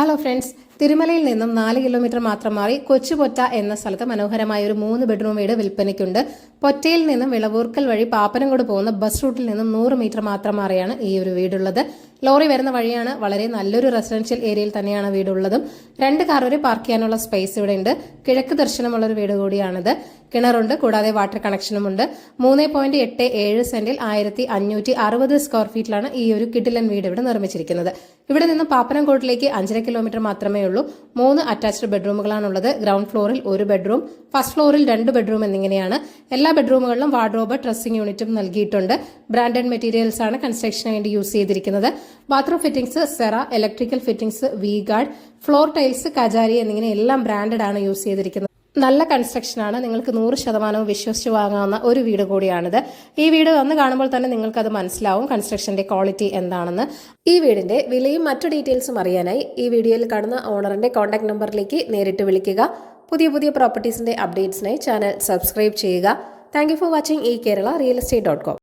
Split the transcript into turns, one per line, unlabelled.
Hello friends, തിരുമലയിൽ നിന്നും 4 kilometre മാത്രം മാറി കൊച്ചുപൊറ്റ എന്ന സ്ഥലത്ത് മനോഹരമായ ഒരു 3 ബെഡ്റൂം വീട് വിൽപ്പനയ്ക്കുണ്ട്. പൊറ്റയിൽ നിന്നും വിളവൂർക്കൽ വഴി പാപ്പനംകോട് പോകുന്ന ബസ് റൂട്ടിൽ നിന്നും 100 മീറ്റർ മാത്രം മാറിയാണ് ഈ ഒരു വീടുള്ളത്. ലോറി വരുന്ന വഴിയാണ്. വളരെ നല്ലൊരു റെസിഡൻഷ്യൽ ഏരിയയിൽ തന്നെയാണ് വീടുള്ളതും. 2 കാർ വരെ പാർക്ക് ചെയ്യാനുള്ള സ്പേസ് ഇവിടെ ഉണ്ട്. കിഴക്ക് ദർശനമുള്ള ഒരു വീട് കൂടിയാണിത്. കിണറുണ്ട്, കൂടാതെ വാട്ടർ കണക്ഷനുമുണ്ട്. 3.87 സെന്റിൽ 1560 സ്ക്വയർ ഫീറ്റിലാണ് ഈ ഒരു കിടിലൻ വീട് ഇവിടെ നിർമ്മിച്ചിരിക്കുന്നത്. ഇവിടെ നിന്നും പാപ്പനംകോട്ടിലേക്ക് 5.5 കിലോമീറ്റർ മാത്രമേ ഉള്ളൂ. 3 അറ്റാച്ച്ഡ് ബെഡ്റൂമുകളാണുള്ളത്. ഗ്രൗണ്ട് ഫ്ലോറിൽ 1 ബെഡ്റൂം, ഫസ്റ്റ് ഫ്ലോറിൽ 2 ബെഡ്റൂം എന്നിങ്ങനെയാണ്. എല്ലാ ബെഡ്റൂമുകളിലും വാർഡ്രോബ്, ഡ്രസ്സിംഗ് യൂണിറ്റും നൽകിയിട്ടുണ്ട്. ബ്രാൻഡഡ് മെറ്റീരിയൽസ് ആണ് കൺസ്ട്രക്ഷന് വേണ്ടി യൂസ് ചെയ്തിരിക്കുന്നത്. Bathroom fittings Cera, electrical fittings V Guard, floor tiles Kajaria എന്നിങ്ങനെ എല്ലാം ബ്രാൻഡഡ് ആണ് യൂസ് ചെയ്തിരിക്കുന്നത്. നല്ല കൺസ്ട്രക്ഷനാണ്. നിങ്ങൾക്ക് 100% വിശ്വസിച്ച് വാങ്ങാവുന്ന ഒരു വീട് കൂടിയാണിത്. ഈ വീട് വന്ന് കാണുമ്പോൾ തന്നെ നിങ്ങൾക്കത് മനസ്സിലാവും കൺസ്ട്രക്ഷന്റെ ക്വാളിറ്റി എന്താണെന്ന്. ഈ വീടിന്റെ വിലയും മറ്റു ഡീറ്റെയിൽസും അറിയാനായി ഈ വീഡിയോയിൽ കാണുന്ന ഓണറിന്റെ കോൺടാക്ട് നമ്പറിലേക്ക് നേരിട്ട് വിളിക്കുക. പുതിയ പ്രോപ്പർട്ടീസിന്റെ അപ്ഡേറ്റ്സിനായി ചാനൽ സബ്സ്ക്രൈബ് ചെയ്യുക. Thank you for watching eKerala Real Estate.com.